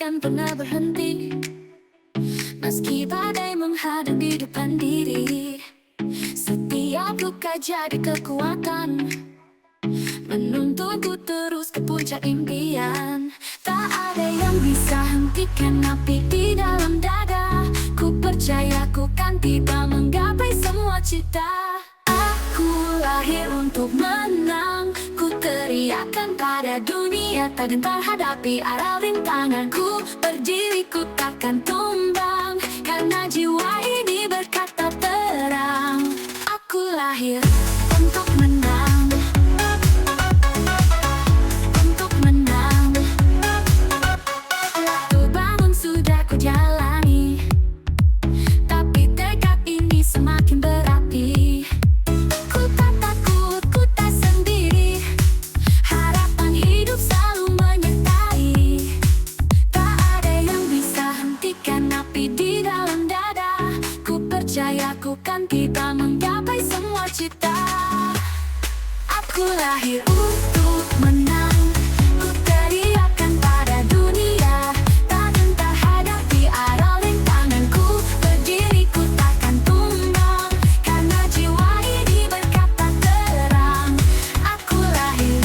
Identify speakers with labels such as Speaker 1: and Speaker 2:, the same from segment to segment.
Speaker 1: takkan pernah berhenti. Meski badai menghadang di depan diri, setiap luka jadi kekuatan, menuntunku terus ke puncak impian. Tak ada yang bisa hentikan api di dalam dada. Ku percaya ku kan tiba menggapai semua cita. Aku lahir untuk menang. Ku teriakkan pada dunia, tak gentar hadapi arah rintangan. Ku berdiri, ku takkan tumbang, karena jiwa ini berkata terang. Aku lahir untuk menang, untuk menang. Waktu bangun sudah ku jalani, tapi tekad ini semakin berapi. Ku tak takut, ku tak sendiri. Harapan hidup selalu menyertai. Tak ada yang bisa hentikan api di dalam dada. Ku percaya ku kan tiba menggapai semua cita. Aku lahir untuk menang. Ku teriakkan pada dunia, tak gentar hadapi arah rintangan. Ku berdiri, ku takkan tumbang, karena jiwa ini berkata terang. Aku lahir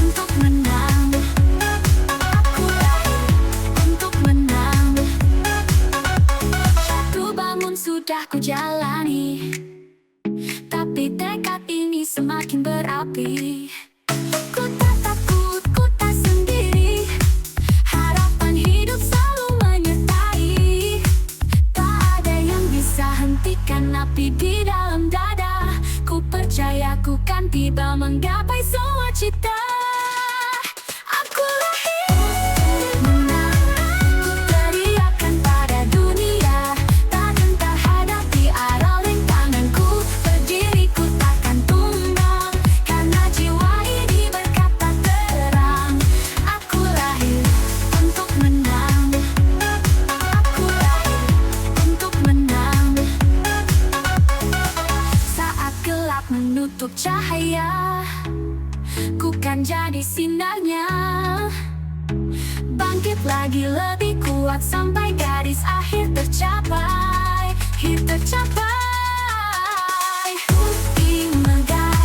Speaker 1: untuk menang. Aku lahir untuk menang. Satu bangun sudah ku jalani, tapi tekad ini semakin berapi. Ku tak takut, ku tak sendiri. Harapan hidup selalu menyertai. Tak ada yang bisa hentikan api di dalam dada. Ku percaya ku kan tiba menggapai semua cita. Aku lahir untuk menang. Ku teriakkan pada dunia, tak gentar hadapi arah rintangan. Ku berdiri, ku takkan tumbang, karena jiwa ini berkata terang. Aku lahir untuk menang. Aku lahir untuk menang. Saat gelap menutup cahaya, ku kan jadi sinarnya. Bangkit lagi lebih kuat sampai garis akhir tercapai. Akhir tercapai. Putih megah,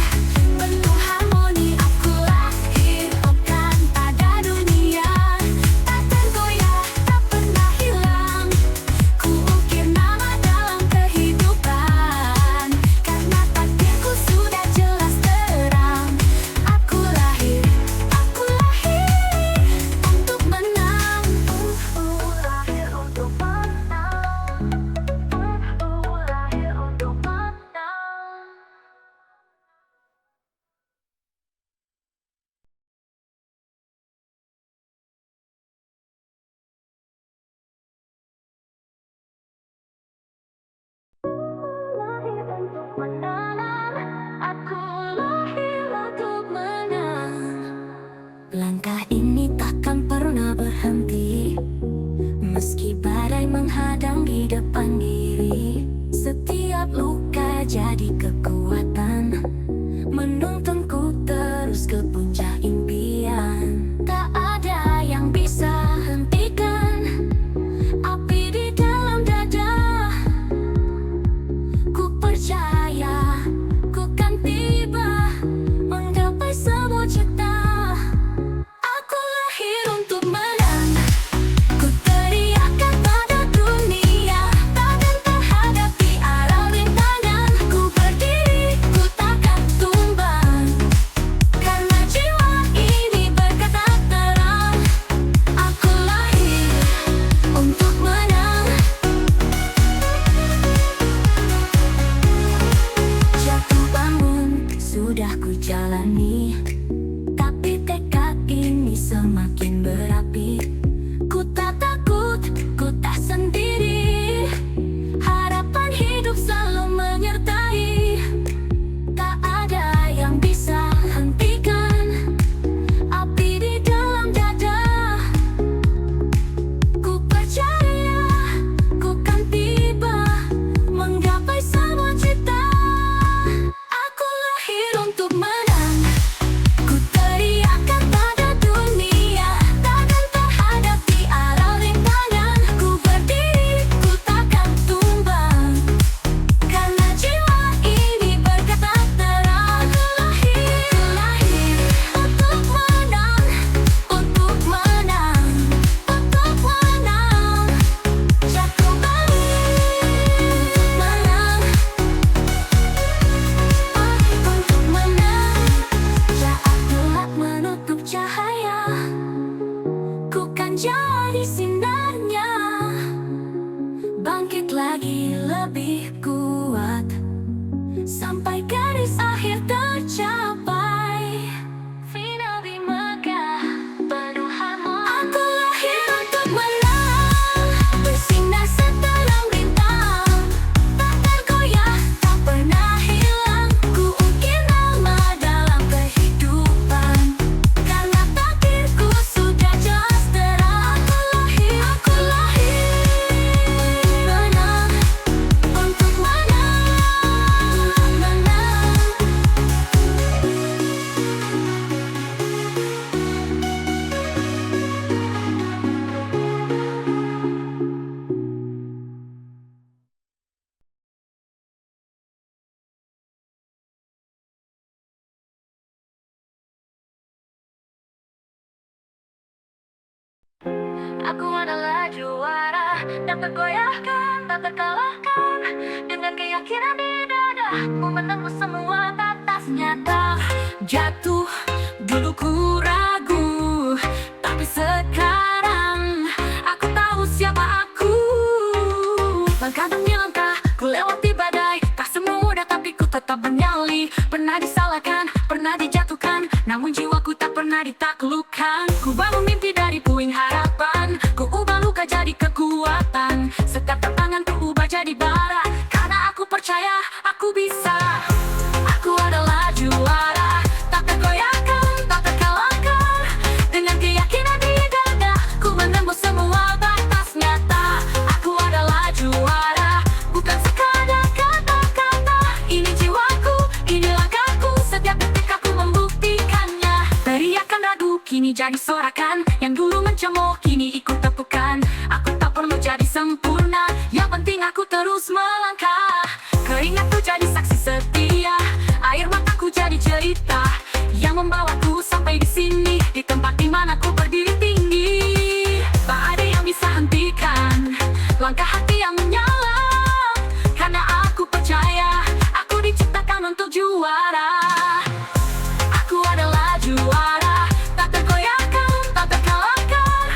Speaker 1: penuh harmoni. Aku lahir pekan pada dunia, tak tergoyah, tak pernah hilang. Ku ukir nama dalam kehidupan, karena takdirku sudah jelas terang. Aku lahir untuk menang. Lahir untuk menang. Lahir untuk menang. Lahir untuk menang. Aku lahir untuk menang. Langkah ini takkan pernah berhenti, meski badai menghadang di depan diri. Setiap luka jadi kekuatan, menuntunku terus ke puncak impian. Tak ada yang bisa hentikan api di dalam dada. Ku percaya ku kan tiba menggapai semua cita. Aku lahir untuk menang. Ku teriakkan pada dunia, tak bersinarnya, bangkit lagi lebih kuat sampai garis akhir tercapai. Final di megah penuh harmoni. Aku lahir untuk menang, bersinar seterang bintang, tak tergoyah, tak pernah hilang. Ku ukir nama dalam kehidupan, karena takdirku sudah jelas terang. Aku lahir menang, untuk menang. Aku adalah juara, tak tergoyahkan, tak terkalahkan. Dengan keyakinan di dada, ku menembus semua batas nyata. Jatuh, dulu ku ragu, tapi sekarang aku tahu siapa aku. Langkah demi langkah, ku lewati badai. Tak semudah tapi ku tetap bernyali. Pernah disalahkan, pernah dijatuhkan, namun jiwaku tak pernah ditaklukkan. Ku bangun mimpi dari puing harapan, ku ubah luka jadi kekuatan. Setiap tantangan ku ubah jadi bara, karena aku percaya aku bisa. Aku adalah juara, tak tergoyahkan, tak terkalahkan. Dengan keyakinan di dada, ku menembus semua batas nyata. Aku adalah juara, bukan sekadar kata-kata. Ini jiwaku, ini langkahku, setiap detik aku membuktikannya. Teriakan ragu kini jadi sorakan, yang dulu mencemooh kini ikut tepukan. Aku tak perlu jadi sempurna, yang penting aku terus melangkah. Keringatku jadi saksi setia, air mataku jadi cerita yang membawaku sampai di sini, di tempat dimana ku berdiri tinggi. Tak ada yang bisa hentikan langkah hati yang menyala, karena aku percaya aku diciptakan untuk juara. Aku adalah juara, tak tergoyahkan, tak terkalahkan.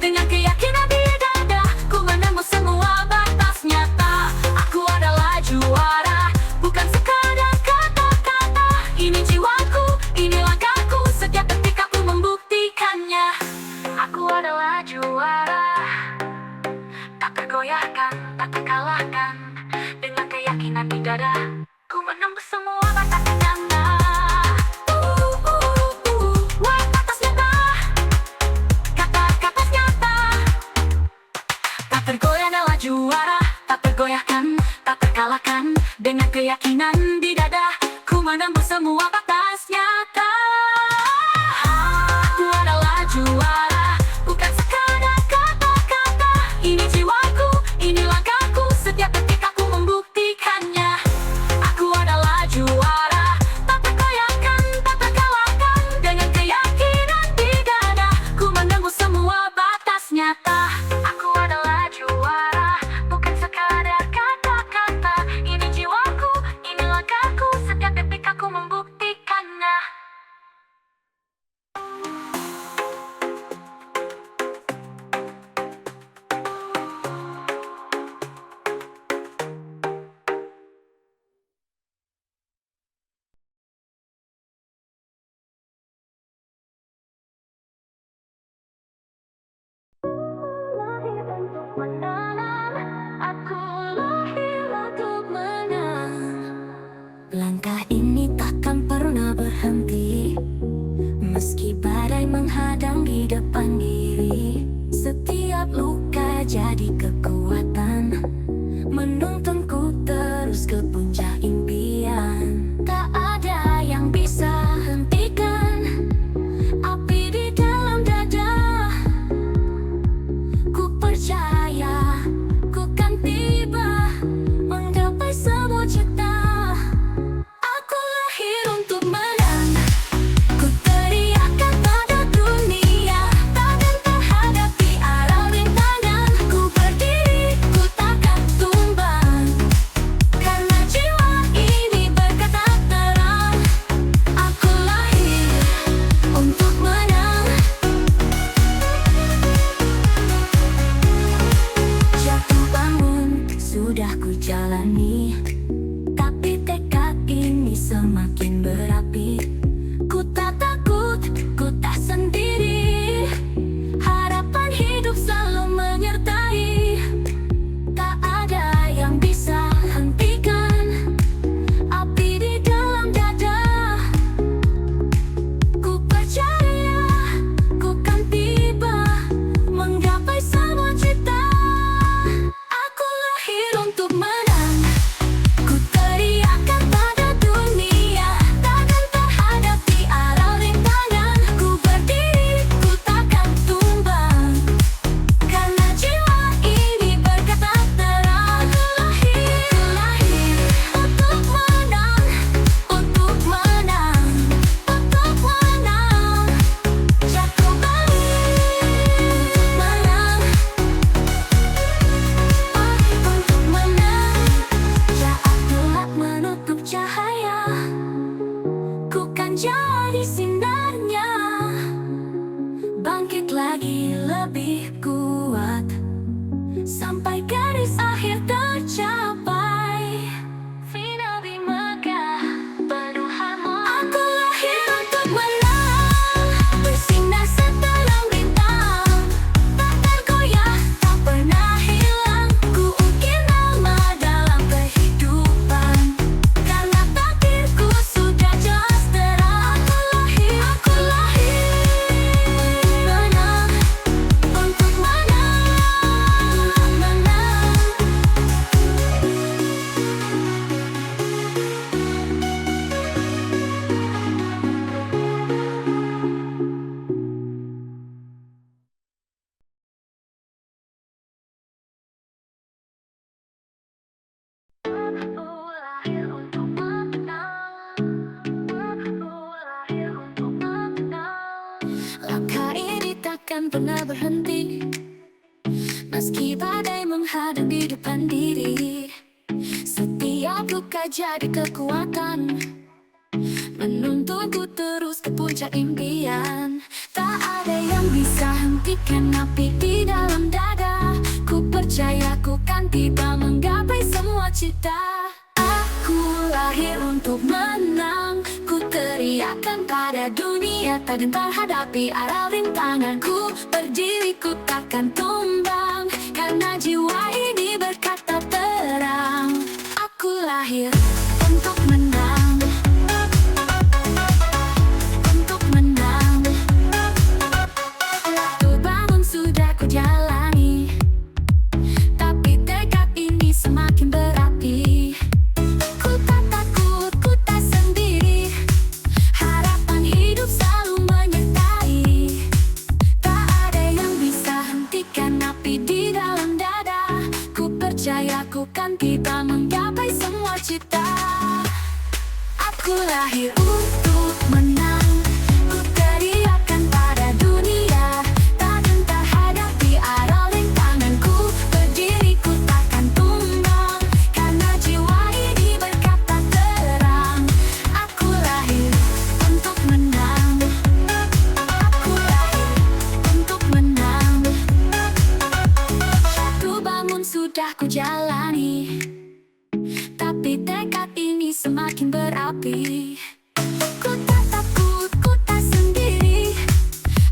Speaker 1: Dengan keyakinan di dada, ku menembus semua batas nyata. Aku adalah juara, bukan sekadar kata-kata. Ini jiwaku, ini langkahku, setiap detik aku membuktikannya. Aku adalah juara, tak tergoyahkan, tak terkalahkan. Dengan keyakinan di dada, ku menembus semua batas nyata. Batas nyata, kata-kata nyata. Tak tergoyah adalah juara, tak tergoyahkan, tak terkalahkan. Dengan keyakinan di dada, ku menembus semua batas nyata. Aku adalah juara, bukan sekadar kata-kata. Ini jiwaku, ini langkahku, setiap detik aku membuktikannya. Aku adalah juara, tak tergoyahkan, tak terkalahkan. Dengan keyakinan di dada, ku menembus semua batas nyata. Aku adalah juara, bukan sekadar kata-kata. Ini jiwaku, ini langkahku, setiap detik aku membuktikannya. Lahir untuk menang, aku lahir untuk menang. Langkah ini takkan pernah berhenti, meski badai menghadang di depan diri. Setiap luka jadi kekuatan, menuntunku terus ke puncak impian. Tak ada yang bisa hentikan api di dalam dada. Ku percaya ku kan tiba menggapai semua cita. Aku lahir untuk menang, ku teriakkan pada dunia. Takkan terhadapi arah rintangan, ku berdiri takkan pernah berhenti. Meski badai menghadang di depan diri, setiap luka jadi kekuatan, menuntunku terus ke puncak impian. Tak ada yang bisa hentikan api di dalam dada. Ku percaya ku kan tiba menggapai semua cita. Aku lahir untuk menang, ku teriakkan pada dunia, tak gentar hadapi arah rintangan. Ku berdiri, ku takkan tumbang, karena jiwa ini berkata terang. Aku lahir untuk menang, untuk menang. Waktu bangun sudah ku jalani, tapi tekad ini semakin berapi. Ku tak takut, ku tak sendiri, harapan hidup selalu menyertai. Tak ada yang bisa hentikan api di dalam dada. Ku percaya ku kan tiba menggapai semua cita. Aku lahir untuk menang, ku teriakkan pada dunia, tak gentar hadapi arah rintangan. Ku berdiri, ku takkan tumbang, karena jiwa ini berkata terang. Aku lahir untuk menang, aku lahir untuk menang. Satu bangun sudah ku jalani, tapi tekad ini semakin berapi. Ku tak takut, ku tak sendiri,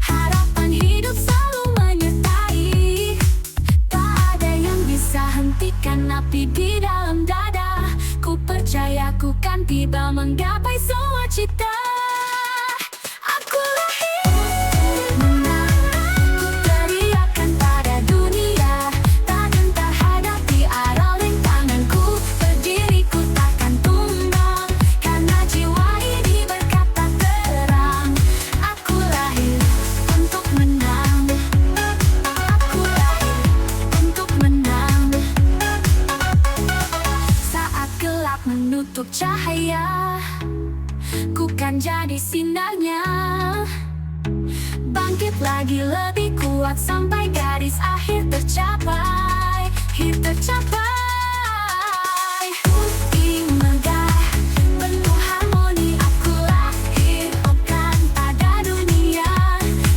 Speaker 1: harapan hidup selalu menyertai. Tak ada yang bisa hentikan api di dalam dada. Ku percaya ku kan tiba menggapai semua cita. Aku lahir untuk menang, ku teriakkan pada dunia, tak gentar hadapi arah rintangan. Ku berdiri, ku takkan tumbang, karena jiwa ini berkata terang. Aku lahir untuk menang, aku lahir untuk menang. Saat gelap menutup cahaya, ku kan jadi sinarnya. Bangkit lagi lebih kuat sampai garis akhir tercapai, akhir tercapai. Putih megah, penuh harmoni. Aku lahir bukan pada dunia,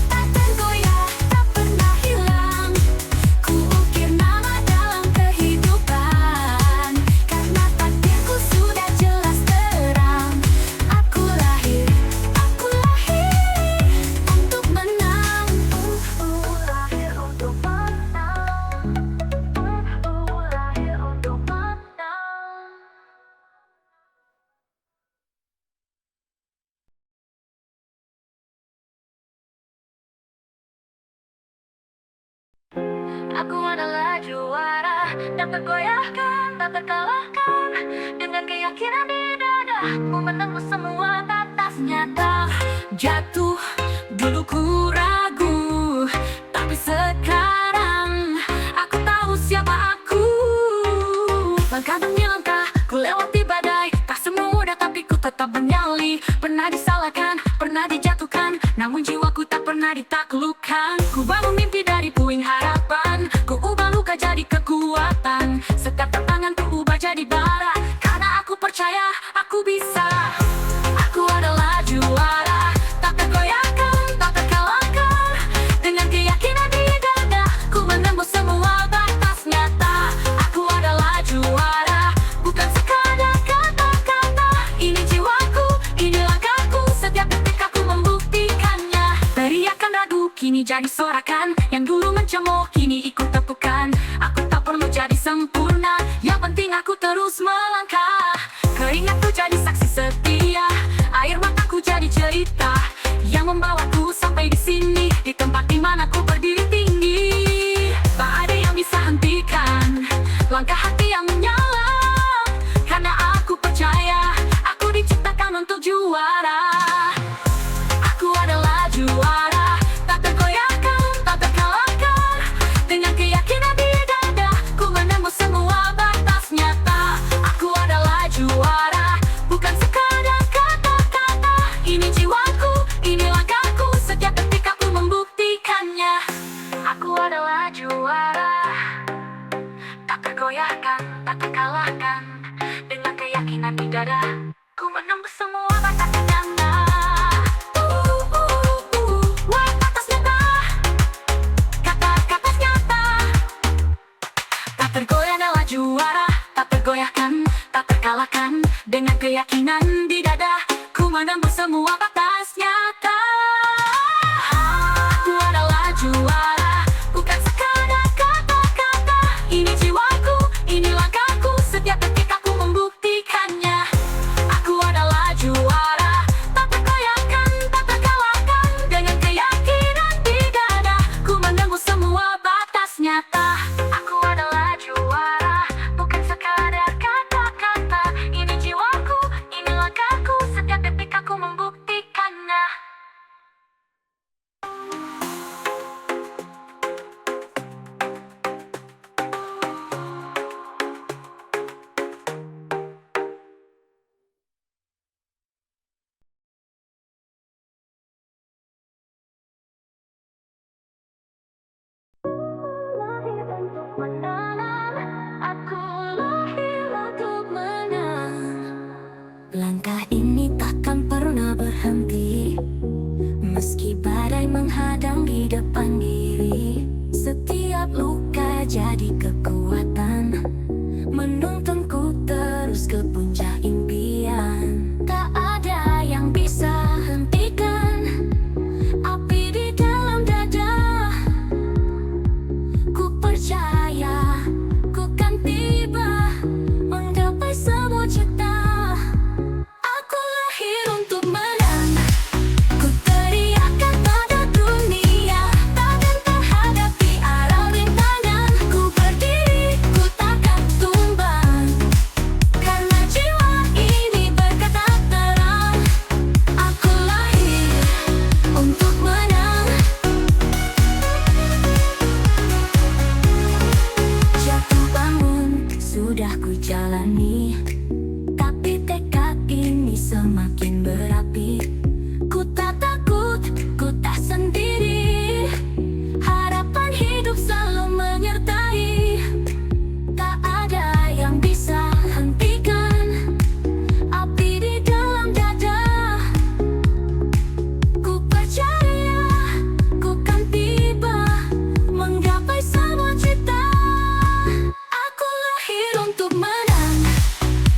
Speaker 1: tak tergoyah, tak pernah hilang. Ku ukir nama dalam kehidupan, karena takdirku sudah jelas terang. Aku lahir untuk menang. Lahir untuk menang, lahir untuk menang. Aku adalah juara, tak tergoyahkan, tak terkalahkan. Dengan keyakinan di dada, ku menembus semua batas nyata. Jatuh, dulu ku ragu, tapi sekarang aku tahu siapa aku. Langkah demi langkah, ku lewati badai. Tak semua mudah tapi ku tetap bernyali. Pernah disalahkan, pernah dijatuhkan, namun jiwaku tak pernah ditaklukkan. Ku bangun mimpi dari puing harapan, ku ubah luka jadi kekuatan. Setiap tantangan ku ubah jadi bara, karena aku percaya aku bisa. Aku adalah juara, tak tergoyahkan, tak terkalahkan. Dengan keyakinan di dada, ku menembus semua batas nyata. Aku adalah juara, bukan sekadar kata-kata. Ini jiwaku, ini langkahku, setiap detik aku membuktikannya. Teriakan ragu kini jadi sorakan, yang dulu mencemooh kini ikut tepukan. Aku tak perlu jadi sempurna, yang penting aku terus melangkah. Keringatku jadi saksi setia, air mataku jadi cerita yang membawaku sampai di sini, di tempat dimana ku berdiri tinggi. Tak ada yang bisa hentikan langkah hati yang menyala, karena aku percaya aku diciptakan untuk juara. Aku adalah juara, tak tergoyahkan, tak terkalahkan. Dengan keyakinan di dada, ku menembus semua batas nyata. Aku adalah juara, bukan sekadar kata-kata. Ini jiwaku, ini langkahku, setiap detik aku membuktikannya. tergoyahkan, tak terkalahkan. Dengan keyakinan di dada, ku menembus semua batas nyata. Wah, batas nyata, kata-kata nyata. Tak tergoyah adalah juara, tak tergoyahkan, tak terkalahkan. Dengan keyakinan di dada, ku menembus semua batas nyata. Aku adalah juara, bukan sekadar kata-kata. Ini jiwaku, ini langkahku, setiap detik aku membuktikannya. Aku adalah juara, tak tergoyahkan, tak terkalahkan. Dengan keyakinan di dada, ku menembus semua batas nyata. Aku adalah juara, bukan sekadar kata-kata. Ini jiwaku, ini langkahku, setiap detik aku membuktikannya. Lahir untuk menang, aku lahir untuk menang. Langkah ini takkan pernah berhenti, meski badai menghadang di depan diri. Setiap luka jadi kekuatan, menuntunku terus ke puncak impian. Tak ada yang bisa hentikan api di dalam dada. Ku percaya ku kan tiba menggapai semua cita. Aku lahir untuk menang. Ku teriakkan pada dunia, takkan terhadapi arah rintangan. Ku berdiri, ku takkan tumbang, karena jiwa ini berkata terang. Aku lahir untuk menang. Jatuh bangun sudah ku jalani, tapi tekad ini semakin berapi. Ku tak takut, ku tak sendiri. Harapan hidup selalu menyertai. Tak ada yang bisa hentikan api di dalam dada. Ku percaya ku kan tiba menggapai semua cita. Aku lahir untuk menang.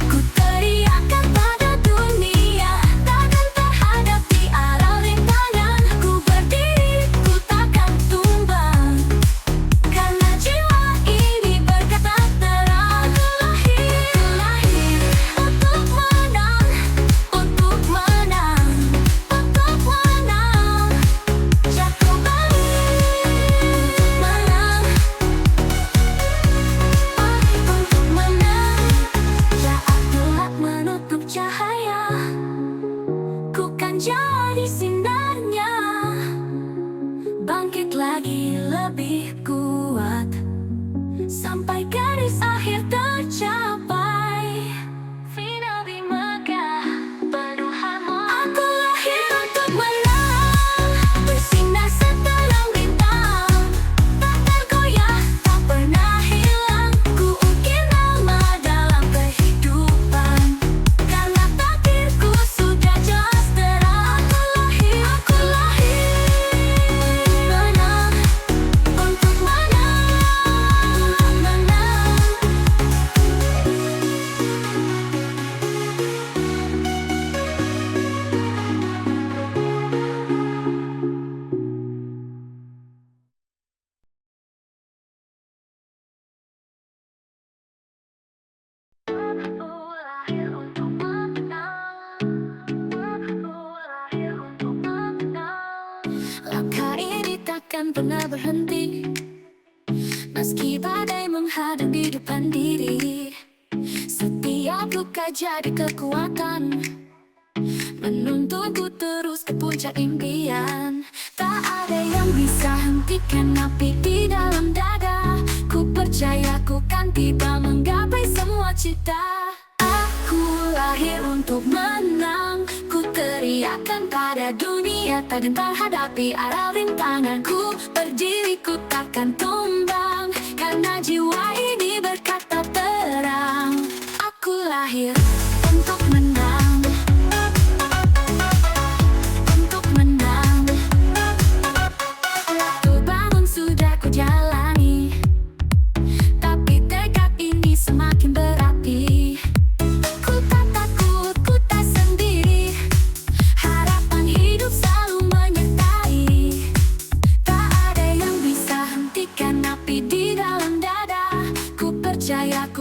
Speaker 1: Ku teriakkan pada dunia, takkan terhadapi arah rintangan. Ku berdiri, ku takkan tumbang, karena jiwa ini berkata terang. Ku lahir untuk menang, untuk menang, untuk menang. Jatuh bangun untuk menang, untuk menang. Saat gelap menutup cahaya, ku kan jadi sinarnya. Bangkit lagi lebih kuat, sampai garis akhir tercapai. Final di megah penuh harmoni. Aku lahir untuk menang, bersinar seterang bintang. Tak tergoyah, tak pernah hilang. Ku ukir nama dalam kehidupan, karena takdirku sudah jelas terang. Aku lahir menang, untuk menang, menang. Lahir untuk menang, lahir untuk menang. Langkah ini takkan pernah berhenti, meski badai menghadang di depan diri. Setiap luka jadi kekuatan, menuntunku terus ke puncak impian. Tak ada yang bisa hentikan api di dalam dada. Ku percaya ku kan tiba menggapai semua cita. Aku lahir untuk menang. Ku teriakkan pada dunia, tak gentar hadapi arah rintangan. Ku berdiri, ku takkan tumbang, karena jiwa ini berkata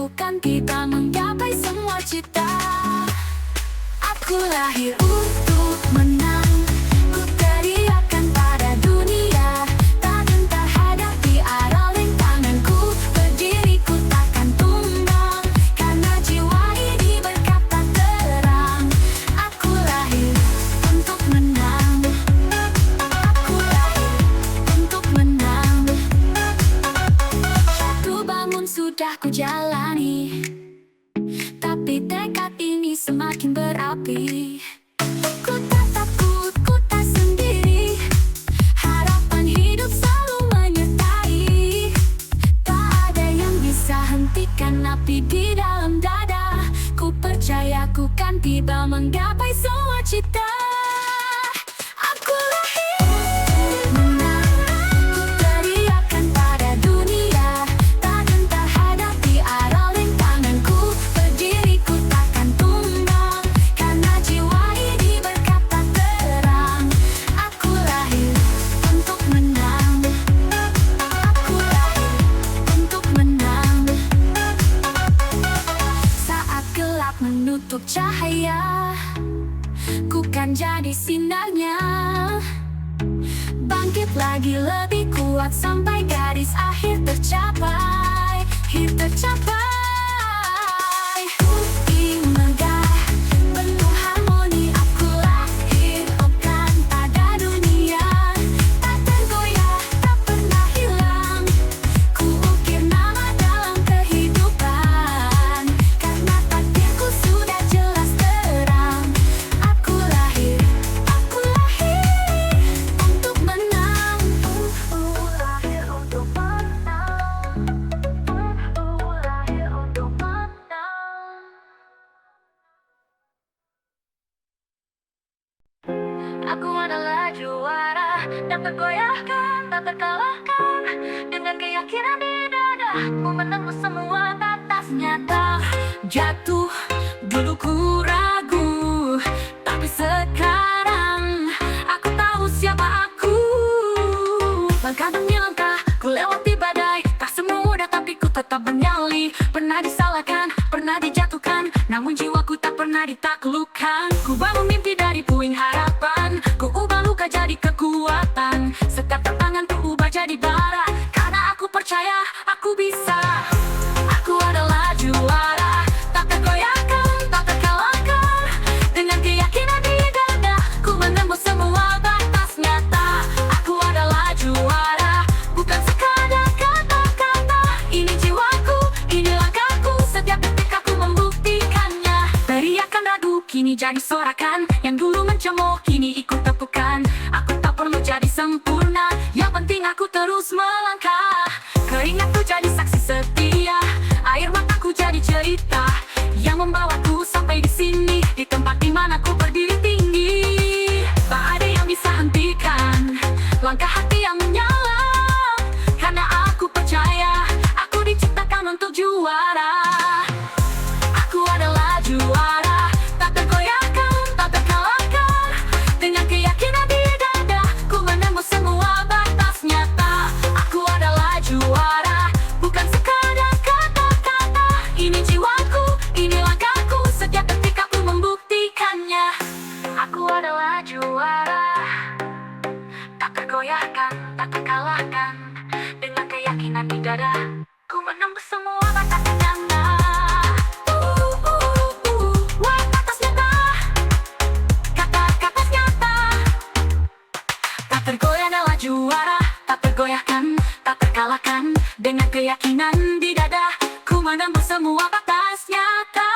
Speaker 1: ku kan kita menggapai semua cita. Aku lahir untuk menang, ku teriakkan pada dunia. Tak gentar hadapi arah rintanganku, berdiri ku takkan tumbang, karena jiwa ini berkata terang. Aku lahir untuk menang, aku lahir untuk menang. Jatuh bangun sudah ku jalani, tapi tekad ini semakin berapi. Ku tak takut, ku tak sendiri, harapan hidup selalu menyertai. Tak ada yang bisa hentikan api di dalam dada. Ku percaya ku kan tiba menggapai semua cita. Aku lahir untuk menang, ku teriakkan pada dunia. Tak gentar hadapi arah rintanganku, berdiri ku takkan tumbang, karena jiwa ini berkata terang. Aku lahir untuk menang, aku lahir untuk menang. Saat gelap menutup cahaya, ku kan jadi sinarnya. Bangkit lagi lebih kuat sampai garis akhir tercapai, akhir tercapai. Putih megah, penuh harmoni, aku lahir pekan pada dunia. Tak tergoyah, tak pernah hilang, ku ukir nama dalam kehidupan, karena takdirku sudah jelas terang. Aku lahir untuk menang. Lahir untuk menang, lahir untuk menang. Aku adalah juara, tak tergoyahkan, tak terkalahkan. Dengan keyakinan di dada, ku menembus semua batas nyata. Jatuh, dulu ku ragu, tapi sekarang aku tahu siapa aku. Langkah demi langkah, ku lewati badai. Tak semudah tapi ku tetap bernyali. Pernah disalahkan, pernah dijatuhkan, namun jiwaku tak pernah ditaklukkan. Ku bangun mimpi dari puing harapan, ku ubah luka jadi kekuatan. Setiap tantangan ku ubah jadi bara, karena aku percaya aku bisa. Aku adalah juara, tak tergoyahkan, tak terkalahkan. Dengan keyakinan di dada, ku menembus semua batas nyata. Aku adalah juara, bukan sekadar kata-kata. Ini jiwaku, ini langkahku, setiap detik aku membuktikannya. Teriakan ragu kini jadi sorakan, yang dulu mencemooh kini ikut tepukan. Aku tak perlu jadi sempurna, yang penting aku terus melangkah. Keringatku jadi saksi setia, air mataku jadi cerita yang membawaku sampai di sini, di tempat dimana ku berdiri tinggi. Tak ada yang bisa hentikan langkah hati yang menyala, karena aku percaya aku diciptakan untuk juara. Aku adalah juara, tak tergoyahkan, tak terkalahkan. Dengan keyakinan di dada, ku menembus semua batas nyata. Aku adalah juara, bukan sekadar kata-kata. Ini jiwaku, ini langkahku, setiap detik aku membuktikannya. Aku adalah juara, tak tergoyahkan, tak terkalahkan. Dengan keyakinan di dada, ku menembus semua batas nyata. Batas nyata, kata-kata nyata. Tak tergoyah adalah juara, tak tergoyahkan, tak terkalahkan. Dengan keyakinan di dada, ku menembus semua batas nyata.